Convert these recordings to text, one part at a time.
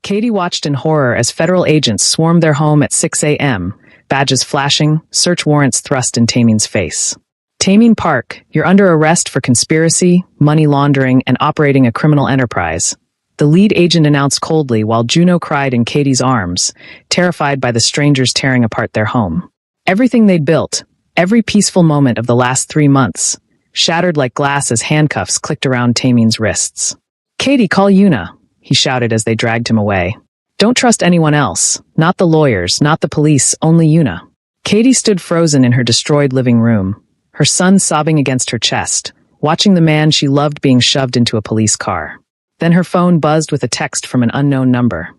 Katie watched in horror as federal agents swarmed their home at 6 a.m., badges flashing, search warrants thrust in Tameen's face. Tameen Park, you're under arrest for conspiracy, money laundering, and operating a criminal enterprise. The lead agent announced coldly while Juno cried in Katie's arms, terrified by the strangers tearing apart their home. Everything they'd built, every peaceful moment of the last 3 months, shattered like glass as handcuffs clicked around Tameen's wrists. "Katie, call Una," he shouted as they dragged him away. "Don't trust anyone else, not the lawyers, not the police, only Una." Katie stood frozen in her destroyed living room, her son sobbing against her chest, watching the man she loved being shoved into a police car. Then her phone buzzed with a text from an unknown number.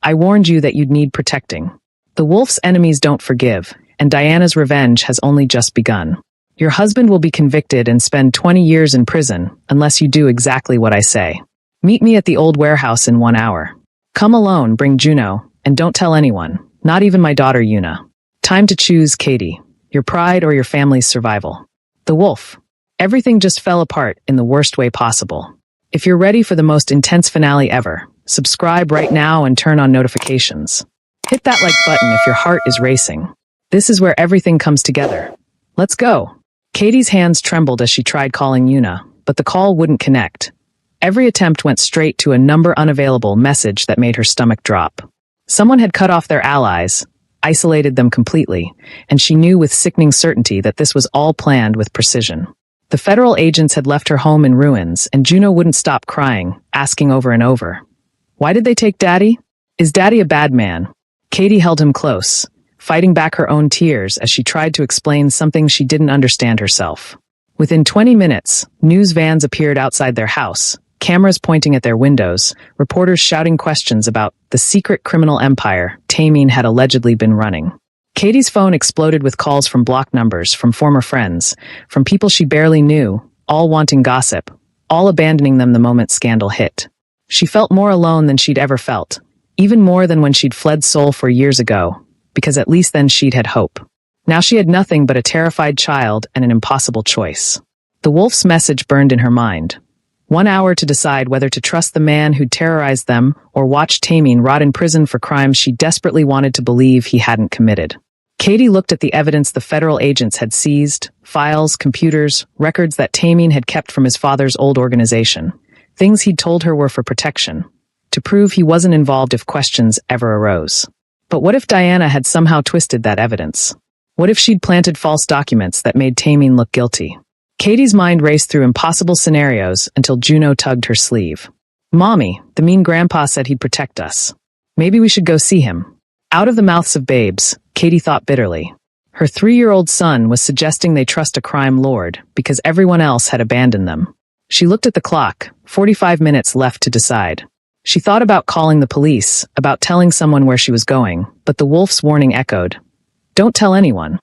"I warned you that you'd need protecting. The wolf's enemies don't forgive, and Diana's revenge has only just begun. Your husband will be convicted and spend 20 years in prison unless you do exactly what I say. Meet me at the old warehouse in 1 hour. Come alone, bring Juno, and don't tell anyone, not even my daughter Una. Time to choose, Katie, your pride or your family's survival." The wolf. Everything just fell apart in the worst way possible. If you're ready for the most intense finale ever, subscribe right now and turn on notifications. Hit that like button if your heart is racing. This is where everything comes together. Let's go. Katie's hands trembled as she tried calling Una, but the call wouldn't connect. Every attempt went straight to a number unavailable message that made her stomach drop. Someone had cut off their allies, isolated them completely, and she knew with sickening certainty that this was all planned with precision. The federal agents had left her home in ruins, and Juno wouldn't stop crying, asking over and over, "Why did they take Daddy? Is Daddy a bad man?" Katie held him close, fighting back her own tears as she tried to explain something she didn't understand herself. Within 20 minutes, news vans appeared outside their house, cameras pointing at their windows, reporters shouting questions about the secret criminal empire Tameen had allegedly been running. Katie's phone exploded with calls from blocked numbers, from former friends, from people she barely knew, all wanting gossip, all abandoning them the moment scandal hit. She felt more alone than she'd ever felt, even more than when she'd fled Seoul 4 years ago, because at least then she'd had hope. Now she had nothing but a terrified child and an impossible choice. The wolf's message burned in her mind. 1 hour to decide whether to trust the man who'd terrorized them or watch Tameen rot in prison for crimes she desperately wanted to believe he hadn't committed. Katie looked at the evidence the federal agents had seized, files, computers, records that Tameen had kept from his father's old organization. Things he'd told her were for protection, to prove he wasn't involved if questions ever arose. But what if Diana had somehow twisted that evidence? What if she'd planted false documents that made Tameen look guilty? Katie's mind raced through impossible scenarios until Juno tugged her sleeve. "Mommy, the mean grandpa said he'd protect us. Maybe we should go see him." Out of the mouths of babes, Katie thought bitterly. Her 3-year-old son was suggesting they trust a crime lord because everyone else had abandoned them. She looked at the clock, 45 minutes left to decide. She thought about calling the police, about telling someone where she was going, but the wolf's warning echoed. Don't tell anyone.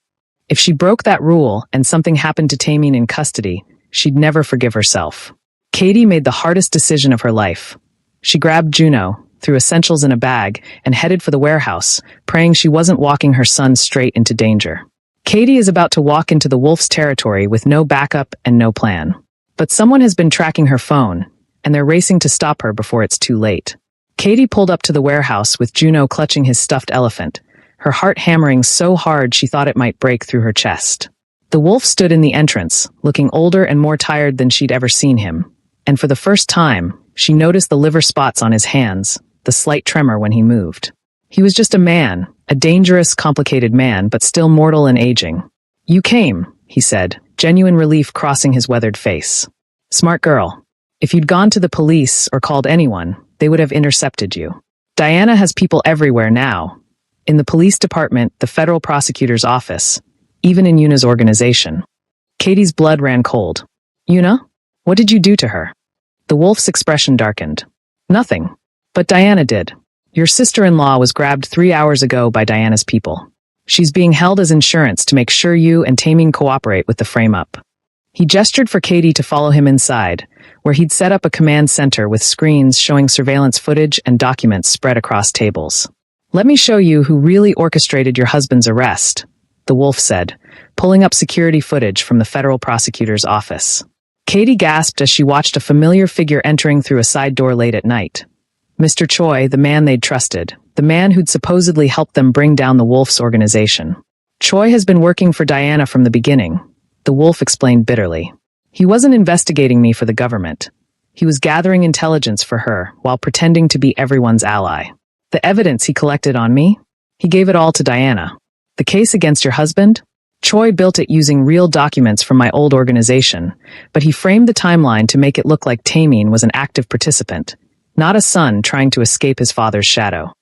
If she broke that rule and something happened to Tameen in custody, she'd never forgive herself. Katie made the hardest decision of her life. She grabbed Juno, threw essentials in a bag, and headed for the warehouse, praying she wasn't walking her son straight into danger. Katie is about to walk into the wolf's territory with no backup and no plan. But someone has been tracking her phone, and they're racing to stop her before it's too late. Katie pulled up to the warehouse with Juno clutching his stuffed elephant, her heart hammering so hard she thought it might break through her chest. The wolf stood in the entrance, looking older and more tired than she'd ever seen him. And for the first time, she noticed the liver spots on his hands, the slight tremor when he moved. He was just a man, a dangerous, complicated man, but still mortal and aging. "You came," he said, genuine relief crossing his weathered face. "Smart girl. If you'd gone to the police or called anyone, they would have intercepted you. Diana has people everywhere now. In the police department, the federal prosecutor's office, even in Una's organization." Katie's blood ran cold. "Una? What did you do to her?" The wolf's expression darkened. "Nothing. But Diana did. Your sister-in-law was grabbed 3 hours ago by Diana's people. She's being held as insurance to make sure you and Tameen cooperate with the frame-up." He gestured for Katie to follow him inside, where he'd set up a command center with screens showing surveillance footage and documents spread across tables. "Let me show you who really orchestrated your husband's arrest," the wolf said, pulling up security footage from the federal prosecutor's office. Katie gasped as she watched a familiar figure entering through a side door late at night. Mr. Choi, the man they'd trusted, the man who'd supposedly helped them bring down the Wolf's organization. Choi has been working for Diana from the beginning, the Wolf explained bitterly. He wasn't investigating me for the government. He was gathering intelligence for her while pretending to be everyone's ally. The evidence he collected on me? He gave it all to Diana. The case against your husband? Choi built it using real documents from my old organization, but he framed the timeline to make it look like Taemin was an active participant, not a son trying to escape his father's shadow.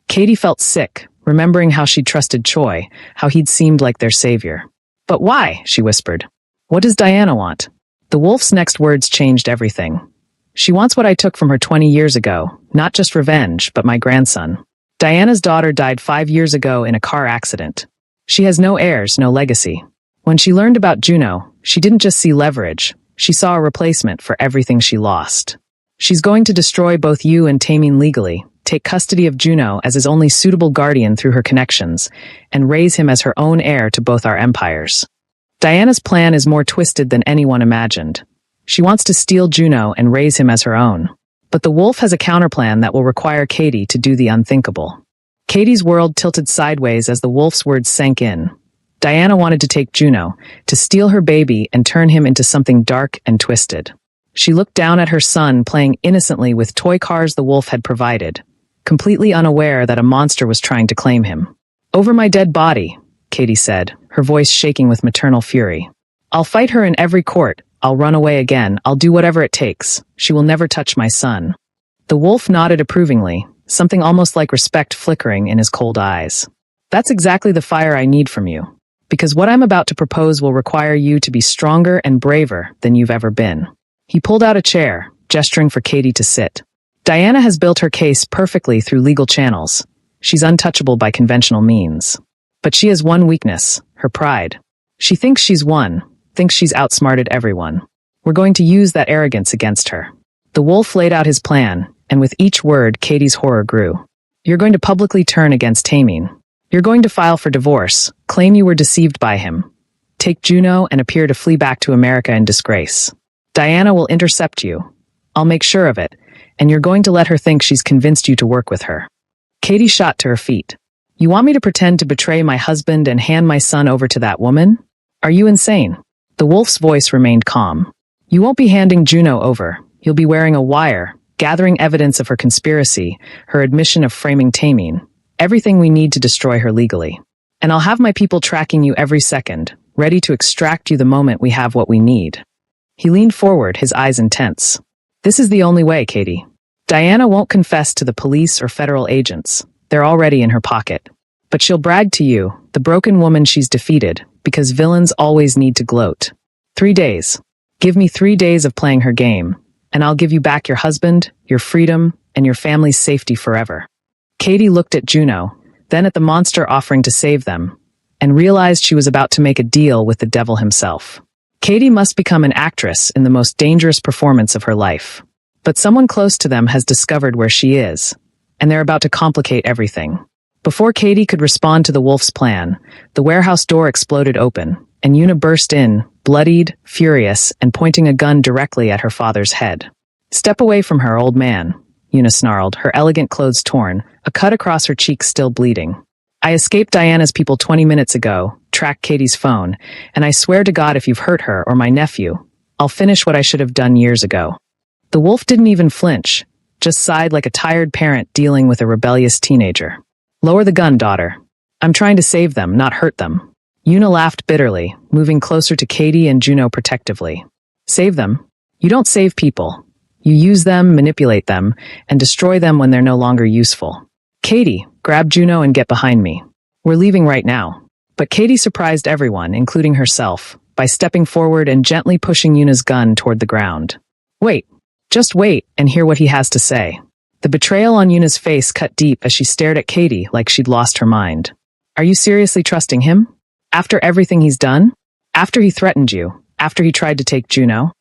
Katie felt sick, remembering how she'd trusted Choi, how he'd seemed like their savior. But why? She whispered. What does Diana want? The Wolf's next words changed everything. She wants what I took from her 20 years ago, not just revenge, but my grandson. Diana's daughter died 5 years ago in a car accident. She has no heirs, no legacy. When she learned about Juno, she didn't just see leverage, she saw a replacement for everything she lost. She's going to destroy both you and Taemin legally, take custody of Juno as his only suitable guardian through her connections, and raise him as her own heir to both our empires. Diana's plan is more twisted than anyone imagined. She wants to steal Juno and raise him as her own. But the Wolf has a counterplan that will require Katie to do the unthinkable. Katie's world tilted sideways as the Wolf's words sank in. Diana wanted to take Juno, to steal her baby and turn him into something dark and twisted. She looked down at her son playing innocently with toy cars the Wolf had provided, completely unaware that a monster was trying to claim him. Over my dead body, Katie said, her voice shaking with maternal fury. I'll fight her in every court. I'll run away again. I'll do whatever it takes. She will never touch my son. The Wolf nodded approvingly, something almost like respect flickering in his cold eyes. That's exactly the fire I need from you. Because what I'm about to propose will require you to be stronger and braver than you've ever been. He pulled out a chair, gesturing for Katie to sit. Diana has built her case perfectly through legal channels. She's untouchable by conventional means. But she has one weakness, her pride. She thinks she's won, thinks she's outsmarted everyone. We're going to use that arrogance against her. The Wolf laid out his plan, and with each word, Katie's horror grew. You're going to publicly turn against Taemin. You're going to file for divorce, claim you were deceived by him, take Juno and appear to flee back to America in disgrace. Diana will intercept you. I'll make sure of it, and you're going to let her think she's convinced you to work with her. Katie shot to her feet. You want me to pretend to betray my husband and hand my son over to that woman? Are you insane? The Wolf's voice remained calm. You won't be handing Juno over. You'll be wearing a wire, gathering evidence of her conspiracy, her admission of framing Taemin, everything we need to destroy her legally. And I'll have my people tracking you every second, ready to extract you the moment we have what we need. He leaned forward, his eyes intense. This is the only way, Katie. Diana won't confess to the police or federal agents. They're already in her pocket. But she'll brag to you, the broken woman she's defeated, because villains always need to gloat. 3 days. Give me 3 days of playing her game, and I'll give you back your husband, your freedom, and your family's safety forever. Katie looked at Juno, then at the monster offering to save them, and realized she was about to make a deal with the devil himself. Katie must become an actress in the most dangerous performance of her life. But someone close to them has discovered where she is, and they're about to complicate everything. Before Katie could respond to the Wolf's plan, the warehouse door exploded open, and Una burst in, bloodied, furious, and pointing a gun directly at her father's head. Step away from her, old man, Una snarled, her elegant clothes torn, a cut across her cheek still bleeding. I escaped Diana's people 20 minutes ago, tracked Katie's phone, and I swear to God if you've hurt her or my nephew, I'll finish what I should have done years ago. The Wolf didn't even flinch, just sighed like a tired parent dealing with a rebellious teenager. Lower the gun, daughter. I'm trying to save them, not hurt them. Una laughed bitterly, moving closer to Katie and Juno protectively. Save them? You don't save people. You use them, manipulate them, and destroy them when they're no longer useful. Katie, grab Juno and get behind me. We're leaving right now. But Katie surprised everyone, including herself, by stepping forward and gently pushing Una's gun toward the ground. Wait. Just wait and hear what he has to say. The betrayal on Una's face cut deep as she stared at Katie like she'd lost her mind. Are you seriously trusting him? After everything he's done? After he threatened you? After he tried to take Juno?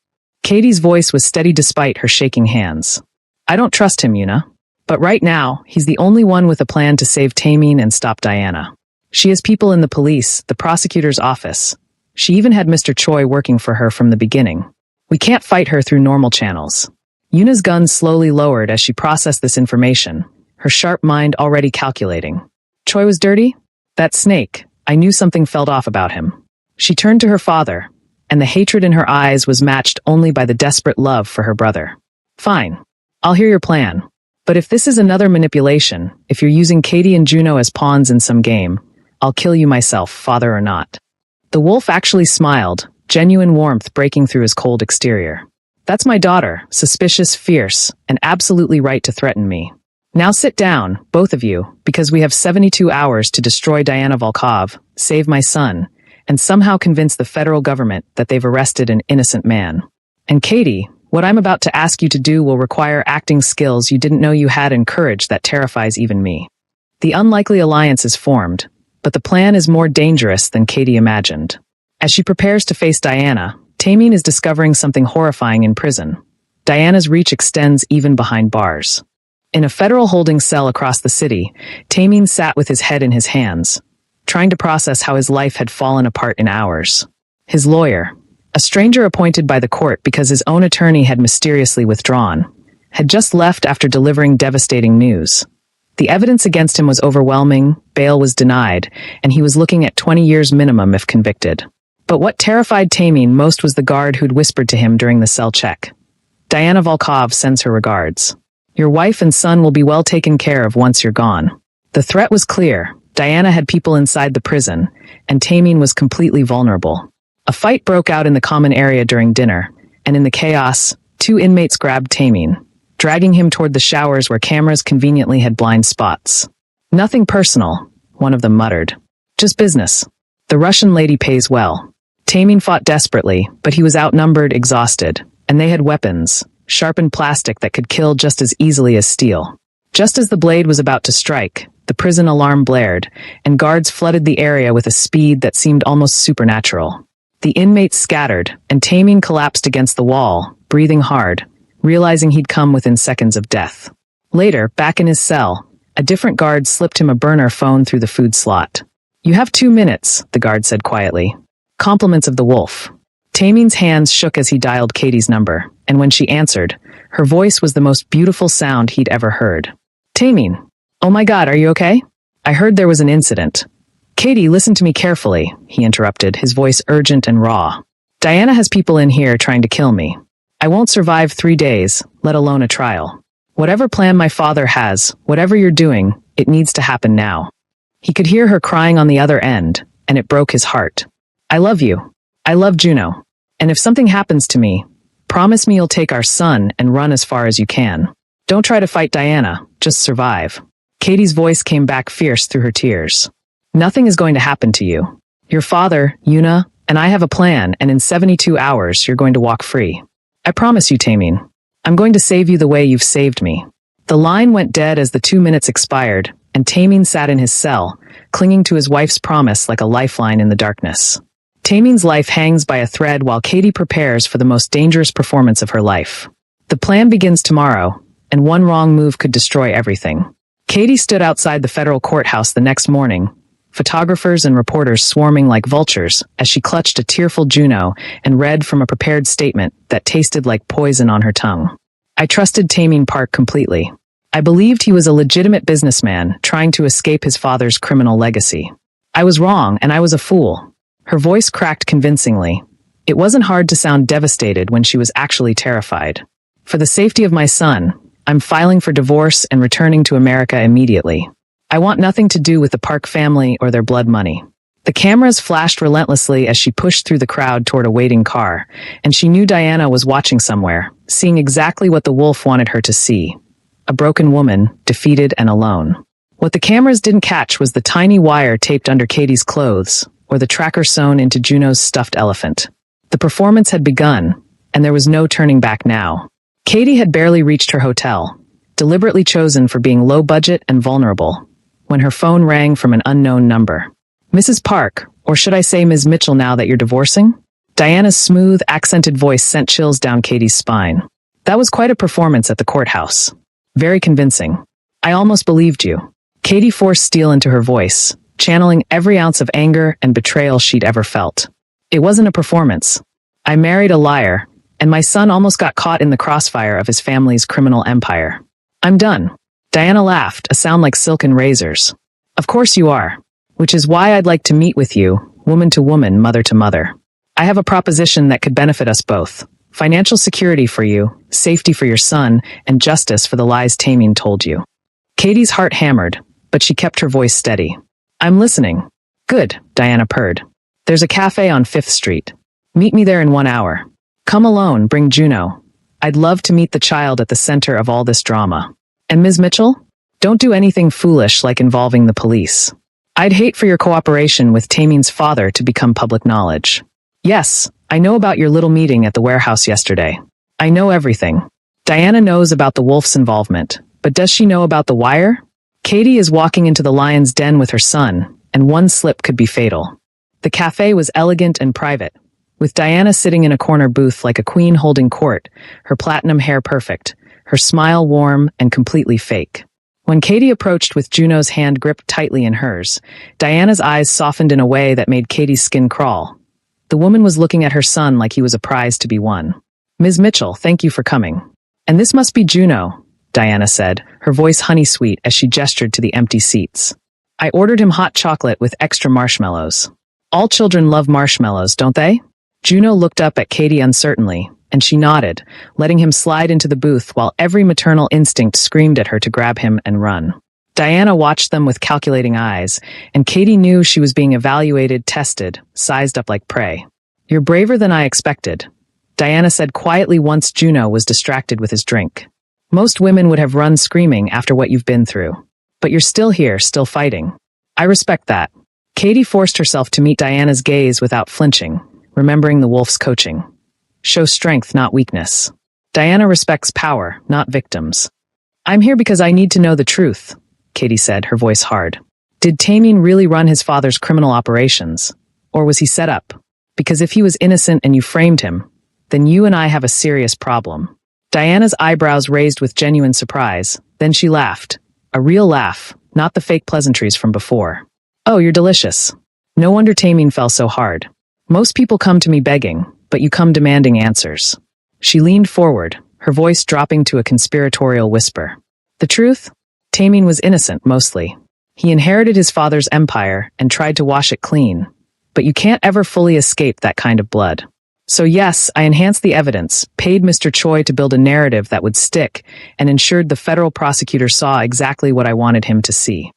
Katie's voice was steady despite her shaking hands. I don't trust him, Una. But right now, he's the only one with a plan to save Taemin and stop Diana. She has people in the police, the prosecutor's office. She even had Mr. Choi working for her from the beginning. We can't fight her through normal channels. Yuna's gun slowly lowered as she processed this information, her sharp mind already calculating. Choi was dirty? That snake. I knew something felt off about him. She turned to her father, and the hatred in her eyes was matched only by the desperate love for her brother. Fine. I'll hear your plan. But if this is another manipulation, if you're using Katie and Juno as pawns in some game, I'll kill you myself, father or not. The wolf actually smiled, genuine warmth breaking through his cold exterior. That's my daughter, suspicious, fierce, and absolutely right to threaten me. Now sit down, both of you, because we have 72 hours to destroy Diana Volkov, save my son, and somehow convince the federal government that they've arrested an innocent man. And Katie, what I'm about to ask you to do will require acting skills you didn't know you had and courage that terrifies even me. The unlikely alliance is formed, but the plan is more dangerous than Katie imagined. As she prepares to face Diana, Taemin is discovering something horrifying in prison. Diana's reach extends even behind bars. In a federal holding cell across the city, Taemin sat with his head in his hands, trying to process how his life had fallen apart in hours. His lawyer, a stranger appointed by the court because his own attorney had mysteriously withdrawn, had just left after delivering devastating news. The evidence against him was overwhelming, bail was denied, and he was looking at 20 years minimum if convicted. But what terrified Taemin most was the guard who'd whispered to him during the cell check. Diana Volkov sends her regards. Your wife and son will be well taken care of once you're gone. The threat was clear. Diana had people inside the prison, and Taemin was completely vulnerable. A fight broke out in the common area during dinner, and in the chaos, 2 inmates grabbed Taemin, dragging him toward the showers where cameras conveniently had blind spots. Nothing personal, one of them muttered. Just business. The Russian lady pays well. Taemin fought desperately, but he was outnumbered, exhausted, and they had weapons, sharpened plastic that could kill just as easily as steel. Just as the blade was about to strike, the prison alarm blared, and guards flooded the area with a speed that seemed almost supernatural. The inmates scattered, and Taemin collapsed against the wall, breathing hard, realizing he'd come within seconds of death. Later, back in his cell, a different guard slipped him a burner phone through the food slot. You have 2 minutes, the guard said quietly. Compliments of the wolf. Taemin's hands shook as he dialed Katie's number, and when she answered, her voice was the most beautiful sound he'd ever heard. Taemin. Oh my God, are you okay? I heard there was an incident. Katie, listen to me carefully, he interrupted, his voice urgent and raw. Diana has people in here trying to kill me. I won't survive 3 days, let alone a trial. Whatever plan my father has, whatever you're doing, it needs to happen now. He could hear her crying on the other end, and it broke his heart. I love you. I love Juno. And if something happens to me, promise me you'll take our son and run as far as you can. Don't try to fight Diana, just survive. Katie's voice came back fierce through her tears. Nothing is going to happen to you. Your father, Yuna, and I have a plan, and in 72 hours, you're going to walk free. I promise you, Taemin. I'm going to save you the way you've saved me. The line went dead as the 2 minutes expired, and Taemin sat in his cell, clinging to his wife's promise like a lifeline in the darkness. Taemin's life hangs by a thread while Katie prepares for the most dangerous performance of her life. The plan begins tomorrow, and one wrong move could destroy everything. Katie stood outside the federal courthouse the next morning, photographers and reporters swarming like vultures as she clutched a tearful Juno and read from a prepared statement that tasted like poison on her tongue. I trusted Taemin Park completely. I believed he was a legitimate businessman trying to escape his father's criminal legacy. I was wrong, and I was a fool. Her voice cracked convincingly. It wasn't hard to sound devastated when she was actually terrified. For the safety of my son, I'm filing for divorce and returning to America immediately. I want nothing to do with the Park family or their blood money. The cameras flashed relentlessly as she pushed through the crowd toward a waiting car, and she knew Diana was watching somewhere, seeing exactly what the wolf wanted her to see. A broken woman, defeated and alone. What the cameras didn't catch was the tiny wire taped under Katie's clothes, or the tracker sewn into Juno's stuffed elephant. The performance had begun, and there was no turning back now. Katie had barely reached her hotel, deliberately chosen for being low budget and vulnerable, when her phone rang from an unknown number. Mrs. Park, or should I say Ms. Mitchell now that you're divorcing? Diana's smooth, accented voice sent chills down Katie's spine. That was quite a performance at the courthouse. Very convincing. I almost believed you. Katie forced steel into her voice, channeling every ounce of anger and betrayal she'd ever felt. It wasn't a performance. I married a liar, and my son almost got caught in the crossfire of his family's criminal empire. I'm done. Diana laughed, a sound like silken razors. Of course you are. Which is why I'd like to meet with you, woman to woman, mother to mother. I have a proposition that could benefit us both. Financial security for you, safety for your son, and justice for the lies Tameen told you. Katie's heart hammered, but she kept her voice steady. I'm listening. Good, Diana purred. There's a cafe on 5th Street. Meet me there in 1 hour. Come alone, bring Juno. I'd love to meet the child at the center of all this drama. And Ms. Mitchell? Don't do anything foolish like involving the police. I'd hate for your cooperation with Tameen's father to become public knowledge. Yes, I know about your little meeting at the warehouse yesterday. I know everything. Diana knows about the wolf's involvement, but does she know about the wire? Katie is walking into the lion's den with her son, and one slip could be fatal. The cafe was elegant and private, with Diana sitting in a corner booth like a queen holding court, her platinum hair perfect, her smile warm and completely fake. When Katie approached with Juno's hand gripped tightly in hers, Diana's eyes softened in a way that made Katie's skin crawl. The woman was looking at her son like he was a prize to be won. Ms. Mitchell, thank you for coming. And this must be Juno, Diana said, her voice honey-sweet as she gestured to the empty seats. I ordered him hot chocolate with extra marshmallows. All children love marshmallows, don't they? Juno looked up at Katie uncertainly, and she nodded, letting him slide into the booth while every maternal instinct screamed at her to grab him and run. Diana watched them with calculating eyes, and Katie knew she was being evaluated, tested, sized up like prey. You're braver than I expected, Diana said quietly once Juno was distracted with his drink. Most women would have run screaming after what you've been through. But you're still here, still fighting. I respect that. Katie forced herself to meet Diana's gaze without flinching, remembering the wolf's coaching. Show strength, not weakness. Diana respects power, not victims. I'm here because I need to know the truth, Katie said, her voice hard. Did Tameen really run his father's criminal operations? Or was he set up? Because if he was innocent and you framed him, then you and I have a serious problem. Diana's eyebrows raised with genuine surprise. Then she laughed. A real laugh, not the fake pleasantries from before. Oh, you're delicious. No wonder Tameen fell so hard. Most people come to me begging, but you come demanding answers. She leaned forward, her voice dropping to a conspiratorial whisper. The truth? Tameen was innocent, mostly. He inherited his father's empire and tried to wash it clean. But you can't ever fully escape that kind of blood. So yes, I enhanced the evidence, paid Mr. Choi to build a narrative that would stick, and ensured the federal prosecutor saw exactly what I wanted him to see.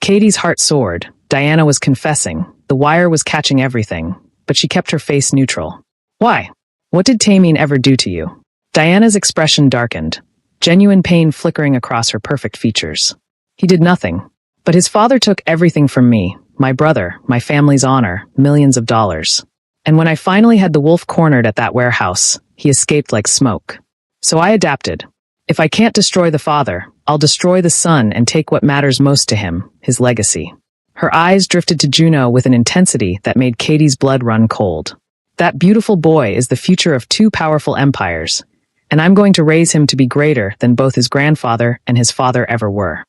Katie's heart soared. Diana was confessing. The wire was catching everything, but she kept her face neutral. Why? What did Tameen ever do to you? Diana's expression darkened, genuine pain flickering across her perfect features. He did nothing, but his father took everything from me, my brother, my family's honor, millions of dollars. And when I finally had the wolf cornered at that warehouse, he escaped like smoke. So I adapted. If I can't destroy the father, I'll destroy the son and take what matters most to him, his legacy. Her eyes drifted to Juno with an intensity that made Katie's blood run cold. That beautiful boy is the future of two powerful empires, and I'm going to raise him to be greater than both his grandfather and his father ever were.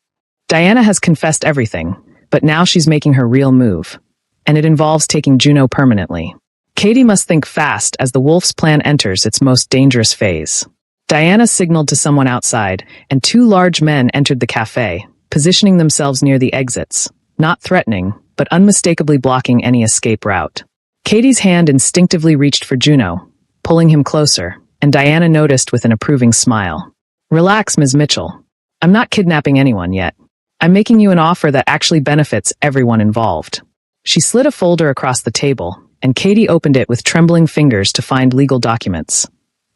Diana has confessed everything, but now she's making her real move, and it involves taking Juno permanently. Katie must think fast as the wolf's plan enters its most dangerous phase. Diana signaled to someone outside, and two large men entered the cafe, positioning themselves near the exits, not threatening, but unmistakably blocking any escape route. Katie's hand instinctively reached for Juno, pulling him closer, and Diana noticed with an approving smile. Relax, Ms. Mitchell. I'm not kidnapping anyone yet. I'm making you an offer that actually benefits everyone involved. She slid a folder across the table, and Katie opened it with trembling fingers to find legal documents.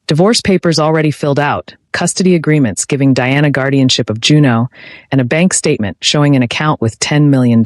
Divorce papers already filled out, custody agreements giving Diana guardianship of Juno, and a bank statement showing an account with $10 million.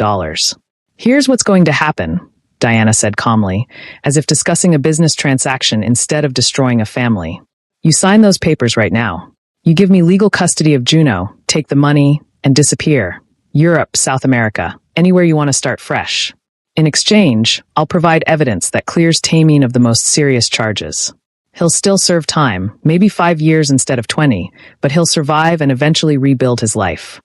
Here's what's going to happen, Diana said calmly, as if discussing a business transaction instead of destroying a family. You sign those papers right now. You give me legal custody of Juno, take the money, and disappear. Europe, South America, anywhere you want to start fresh. In exchange, I'll provide evidence that clears Tameen of the most serious charges. He'll still serve time, maybe 5 years instead of 20, but he'll survive and eventually rebuild his life.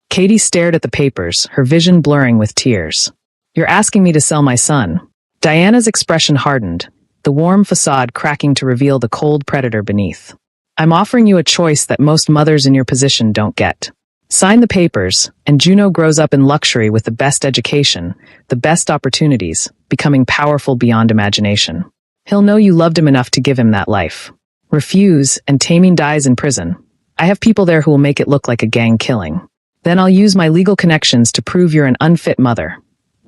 Katie stared at the papers, her vision blurring with tears. You're asking me to sell my son. Diana's expression hardened. the warm facade cracking to reveal the cold predator beneath. I'm offering you a choice that most mothers in your position don't get. Sign the papers, and Juno grows up in luxury with the best education, the best opportunities, becoming powerful beyond imagination. He'll know you loved him enough to give him that life. Refuse, and Taming dies in prison. I have people there who will make it look like a gang killing. Then I'll use my legal connections to prove you're an unfit mother.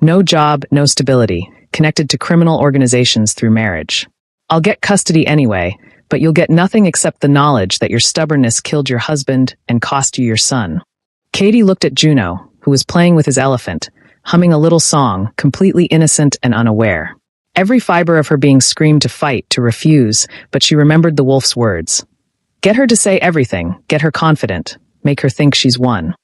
No job, no stability, connected to criminal organizations through marriage. I'll get custody anyway, but you'll get nothing except the knowledge that your stubbornness killed your husband and cost you your son. Katie looked at Juno, who was playing with his elephant, humming a little song, completely innocent and unaware. Every fiber of her being screamed to fight, to refuse, but she remembered the wolf's words. Get her to say everything, get her confident, make her think she's won.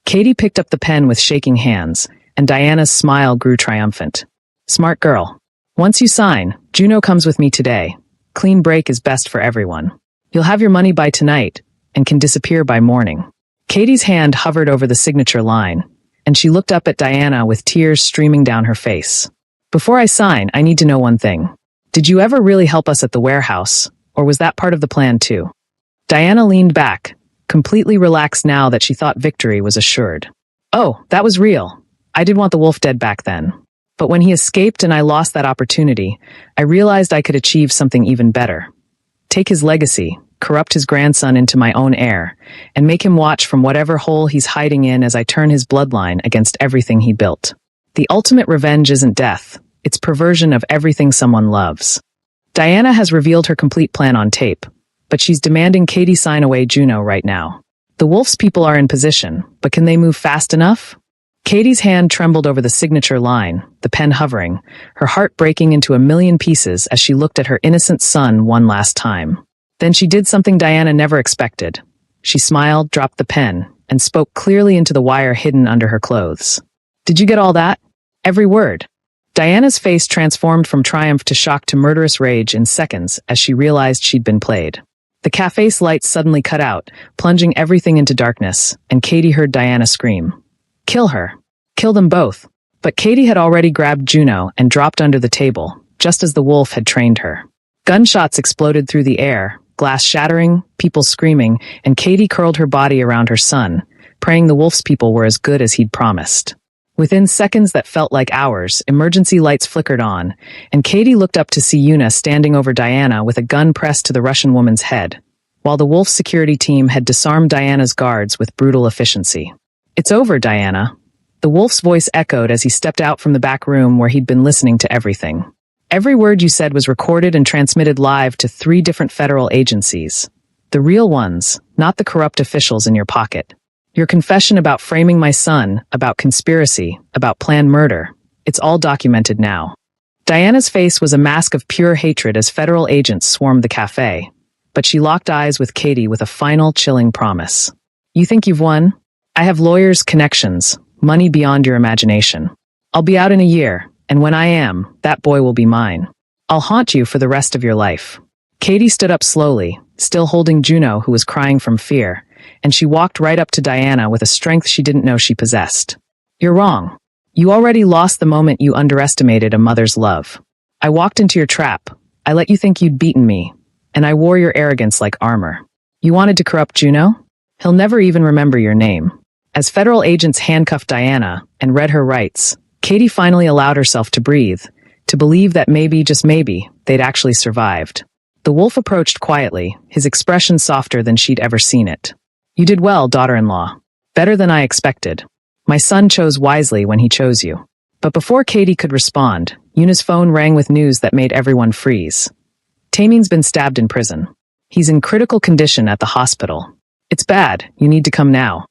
Katie picked up the pen with shaking hands, and Diana's smile grew triumphant. Smart girl. Once you sign, Juno comes with me today. Clean break is best for everyone. You'll have your money by tonight, and can disappear by morning. Katie's hand hovered over the signature line, and she looked up at Diana with tears streaming down her face. Before I sign, I need to know one thing. Did you ever really help us at the warehouse, or was that part of the plan too? Diana leaned back, completely relaxed now that she thought victory was assured. Oh, that was real. I did want the wolf dead back then. But when he escaped and I lost that opportunity, I realized I could achieve something even better. Take his legacy, corrupt his grandson into my own heir, and make him watch from whatever hole he's hiding in as I turn his bloodline against everything he built. The ultimate revenge isn't death, it's perversion of everything someone loves. Diana has revealed her complete plan on tape, but she's demanding Katie sign away Juno right now. The wolf's people are in position, but can they move fast enough? Katie's hand trembled over the signature line, the pen hovering, her heart breaking into a million pieces as she looked at her innocent son one last time. Then she did something Diana never expected. She smiled, dropped the pen, and spoke clearly into the wire hidden under her clothes. Did you get all that? Every word. Diana's face transformed from triumph to shock to murderous rage in seconds as she realized she'd been played. The cafe's lights suddenly cut out, plunging everything into darkness, and Katie heard Diana scream. Kill her. Kill them both. But Katie had already grabbed Juno and dropped under the table, just as the wolf had trained her. Gunshots exploded through the air, glass shattering, people screaming, and Katie curled her body around her son, praying the wolf's people were as good as he'd promised. Within seconds that felt like hours, emergency lights flickered on, and Katie looked up to see Una standing over Diana with a gun pressed to the Russian woman's head, while the wolf's security team had disarmed Diana's guards with brutal efficiency. It's over, Diana. The wolf's voice echoed as he stepped out from the back room where he'd been listening to everything. Every word you said was recorded and transmitted live to 3 different federal agencies. The real ones, not the corrupt officials in your pocket. Your confession about framing my son, about conspiracy, about planned murder. It's all documented now. Diana's face was a mask of pure hatred as federal agents swarmed the cafe, but she locked eyes with Katie with a final chilling promise. You think you've won? I have lawyers, connections, money beyond your imagination. I'll be out in a year, and when I am, that boy will be mine. I'll haunt you for the rest of your life. Katie stood up slowly, still holding Juno, who was crying from fear, and she walked right up to Diana with a strength she didn't know she possessed. You're wrong. You already lost the moment you underestimated a mother's love. I walked into your trap. I let you think you'd beaten me, and I wore your arrogance like armor. You wanted to corrupt Juno? He'll never even remember your name. As federal agents handcuffed Diana and read her rights, Katie finally allowed herself to breathe, to believe that maybe, just maybe, they'd actually survived. The wolf approached quietly, his expression softer than she'd ever seen it. You did well, daughter-in-law. Better than I expected. My son chose wisely when he chose you. But before Katie could respond, Una's phone rang with news that made everyone freeze. Taming's been stabbed in prison. He's in critical condition at the hospital. It's bad, you need to come now.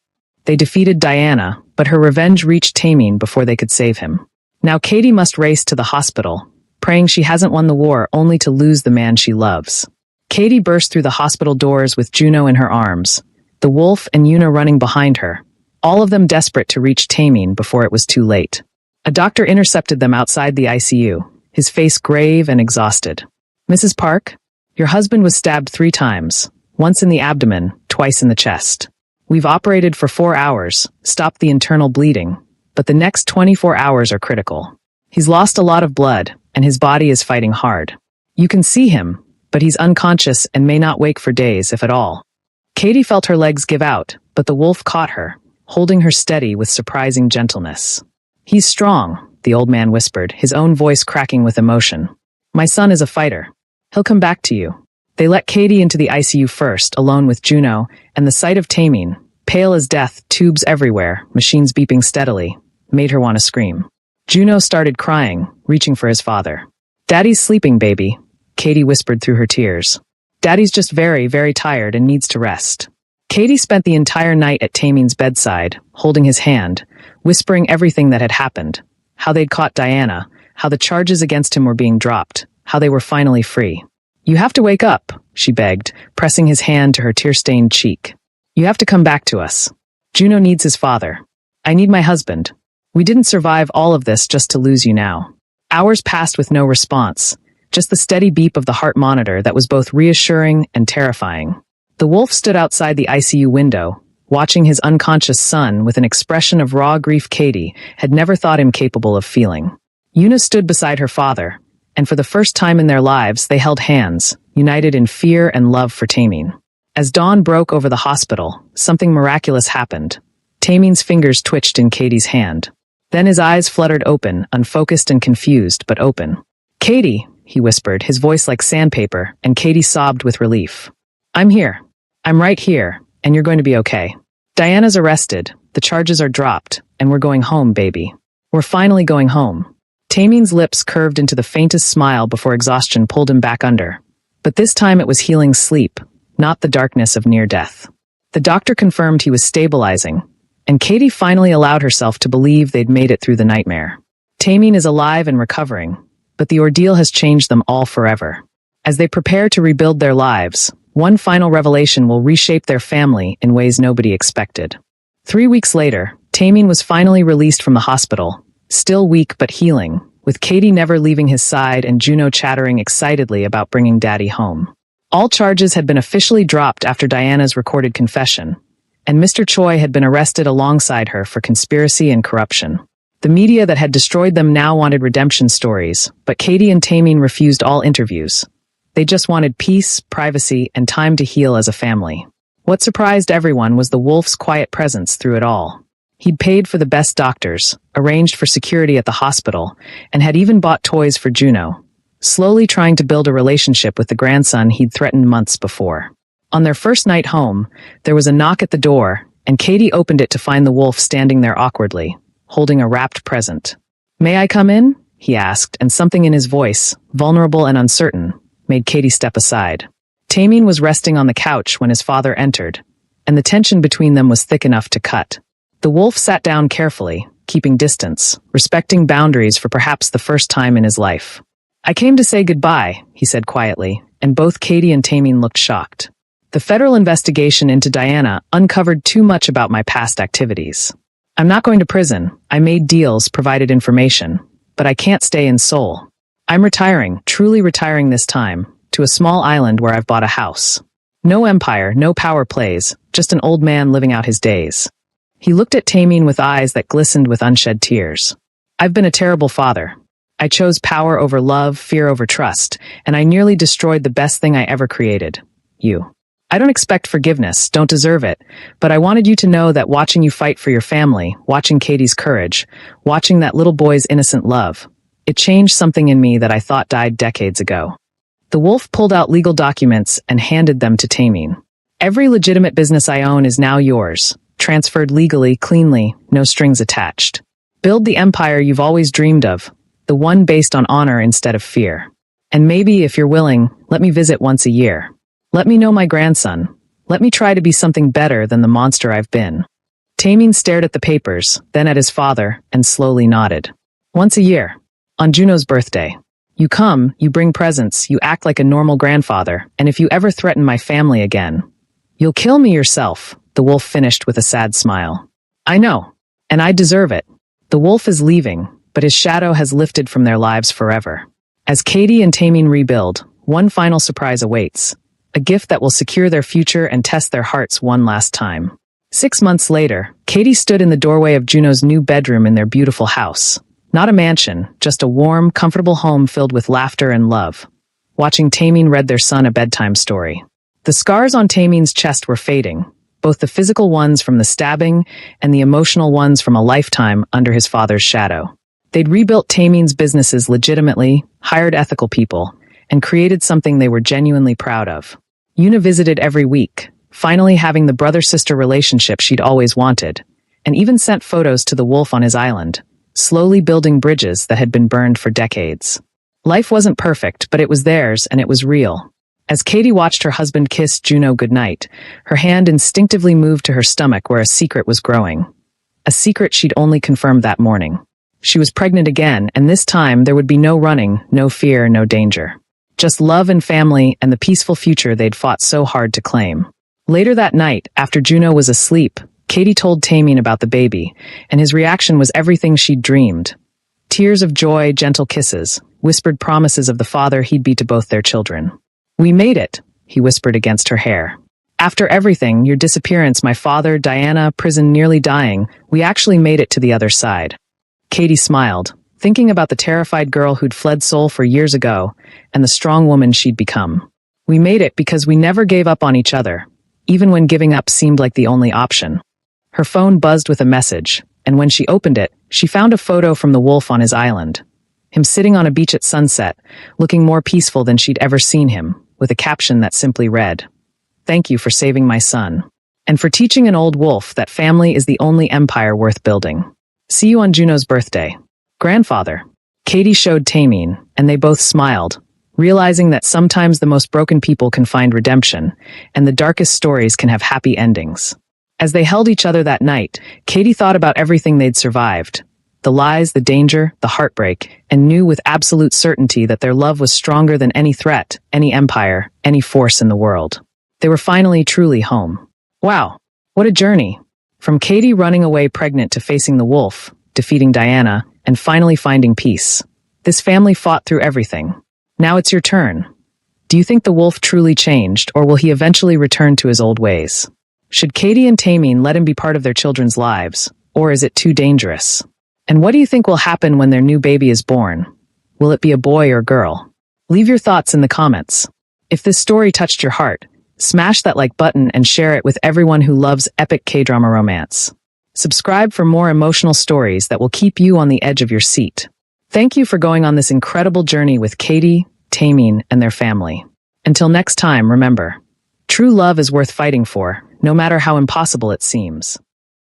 They defeated Diana, but her revenge reached Taming before they could save him. Now Katie must race to the hospital, praying she hasn't won the war only to lose the man she loves. Katie burst through the hospital doors with Juno in her arms, the wolf and Una running behind her, all of them desperate to reach Taming before it was too late. A doctor intercepted them outside the ICU, his face grave and exhausted. Mrs. Park, your husband was stabbed 3 times, once in the abdomen, twice in the chest. We've operated for 4 hours, stopped the internal bleeding, but the next 24 hours are critical. He's lost a lot of blood, and his body is fighting hard. You can see him, but he's unconscious and may not wake for days, if at all. Katie felt her legs give out, but the wolf caught her, holding her steady with surprising gentleness. He's strong, the old man whispered, his own voice cracking with emotion. My son is a fighter. He'll come back to you. They let Katie into the ICU first, alone with Juno, and the sight of Tamine, pale as death, tubes everywhere, machines beeping steadily, made her want to scream. Juno started crying, reaching for his father. Daddy's sleeping, baby, Katie whispered through her tears. Daddy's just very, very tired and needs to rest. Katie spent the entire night at Tamine's bedside, holding his hand, whispering everything that had happened. How they'd caught Diana, how the charges against him were being dropped, how they were finally free. You have to wake up, she begged, pressing his hand to her tear-stained cheek. You have to come back to us. Juno needs his father. I need my husband. We didn't survive all of this just to lose you now. Hours passed with no response, just the steady beep of the heart monitor that was both reassuring and terrifying. The wolf stood outside the ICU window, watching his unconscious son with an expression of raw grief Katie had never thought him capable of feeling. Una stood beside her father, and for the first time in their lives they held hands, united in fear and love for Tamine. As dawn broke over the hospital, something miraculous happened. Tamine's fingers twitched in Katie's hand. Then his eyes fluttered open, unfocused and confused, but open. Katie, he whispered, his voice like sandpaper, and Katie sobbed with relief. I'm here. I'm right here, and you're going to be okay. Diana's arrested, the charges are dropped, and we're going home, baby. We're finally going home. Tamine's lips curved into the faintest smile before exhaustion pulled him back under. But this time it was healing sleep, not the darkness of near death. The doctor confirmed he was stabilizing, and Katie finally allowed herself to believe they'd made it through the nightmare. Tamine is alive and recovering, but the ordeal has changed them all forever. As they prepare to rebuild their lives, one final revelation will reshape their family in ways nobody expected. 3 weeks later, Tamine was finally released from the hospital, still weak but healing, with Katie never leaving his side and Juno chattering excitedly about bringing Daddy home. All charges had been officially dropped after Diana's recorded confession, and Mr. Choi had been arrested alongside her for conspiracy and corruption. The media that had destroyed them now wanted redemption stories, but Katie and Tamine refused all interviews. They just wanted peace, privacy, and time to heal as a family. What surprised everyone was the wolf's quiet presence through it all. He'd paid for the best doctors, arranged for security at the hospital, and had even bought toys for Juno, slowly trying to build a relationship with the grandson he'd threatened months before. On their first night home, there was a knock at the door, and Katie opened it to find the wolf standing there awkwardly, holding a wrapped present. May I come in? He asked, and something in his voice, vulnerable and uncertain, made Katie step aside. Tamine was resting on the couch when his father entered, and the tension between them was thick enough to cut. The wolf sat down carefully, keeping distance, respecting boundaries for perhaps the first time in his life. I came to say goodbye, he said quietly, and both Katie and Tamine looked shocked. The federal investigation into Diana uncovered too much about my past activities. I'm not going to prison. I made deals, provided information, but I can't stay in Seoul. I'm retiring, truly retiring this time, to a small island where I've bought a house. No empire, no power plays, just an old man living out his days. He looked at Tamine with eyes that glistened with unshed tears. I've been a terrible father. I chose power over love, fear over trust, and I nearly destroyed the best thing I ever created. You. I don't expect forgiveness, don't deserve it, but I wanted you to know that watching you fight for your family, watching Katie's courage, watching that little boy's innocent love, it changed something in me that I thought died decades ago. The wolf pulled out legal documents and handed them to Tamine. Every legitimate business I own is now yours, transferred legally, cleanly, no strings attached. Build the empire you've always dreamed of, the one based on honor instead of fear. And maybe, if you're willing, let me visit once a year. Let me know my grandson. Let me try to be something better than the monster I've been. Tamine stared at the papers, then at his father, and slowly nodded. Once a year. On Juno's birthday. You come, you bring presents, you act like a normal grandfather, and if you ever threaten my family again, you'll kill me yourself, the wolf finished with a sad smile. I know. And I deserve it. The wolf is leaving, but his shadow has lifted from their lives forever. As Katie and Tamine rebuild, one final surprise awaits. A gift that will secure their future and test their hearts one last time. 6 months later, Katie stood in the doorway of Juno's new bedroom in their beautiful house. Not a mansion, just a warm, comfortable home filled with laughter and love. watching Tameen read their son a bedtime story. The scars on Tameen's chest were fading, both the physical ones from the stabbing and the emotional ones from a lifetime under his father's shadow. They'd rebuilt Tameen's businesses legitimately, hired ethical people, and created something they were genuinely proud of. Una visited every week, finally having the brother-sister relationship she'd always wanted, and even sent photos to the wolf on his island, slowly building bridges that had been burned for decades. Life wasn't perfect, but it was theirs, and it was real. As Katie watched her husband kiss Juno goodnight, her hand instinctively moved to her stomach where a secret was growing. A secret she'd only confirmed that morning. She was pregnant again, and this time there would be no running, no fear, no danger. Just love and family and the peaceful future they'd fought so hard to claim. Later that night, after Juno was asleep, Katie told Tameen about the baby, and his reaction was everything she'd dreamed. Tears of joy, gentle kisses, whispered promises of the father he'd be to both their children. "We made it," he whispered against her hair. "After everything, your disappearance, my father, Diana, prison, nearly dying, we actually made it to the other side." Katie smiled, thinking about the terrified girl who'd fled Seoul for years ago, and the strong woman she'd become. "We made it because we never gave up on each other, even when giving up seemed like the only option." Her phone buzzed with a message, and when she opened it, she found a photo from the wolf on his island. Him sitting on a beach at sunset, looking more peaceful than she'd ever seen him, with a caption that simply read, "Thank you for saving my son, and for teaching an old wolf that family is the only empire worth building. See you on Juno's birthday. Grandfather." Katie showed Tameen, and they both smiled, realizing that sometimes the most broken people can find redemption, and the darkest stories can have happy endings. As they held each other that night, Katie thought about everything they'd survived. The lies, the danger, the heartbreak, and knew with absolute certainty that their love was stronger than any threat, any empire, any force in the world. They were finally truly home. Wow, what a journey! From Katie running away pregnant to facing the wolf, defeating Diana, and finally finding peace. This family fought through everything. Now it's your turn. Do you think the wolf truly changed, or will he eventually return to his old ways? Should Katie and Tameen let him be part of their children's lives, or is it too dangerous? And what do you think will happen when their new baby is born? Will it be a boy or girl? Leave your thoughts in the comments. If this story touched your heart, smash that like button and share it with everyone who loves epic K-drama romance. Subscribe for more emotional stories that will keep you on the edge of your seat. Thank you for going on this incredible journey with Katie, Tameen, and their family. Until next time, remember, true love is worth fighting for, no matter how impossible it seems.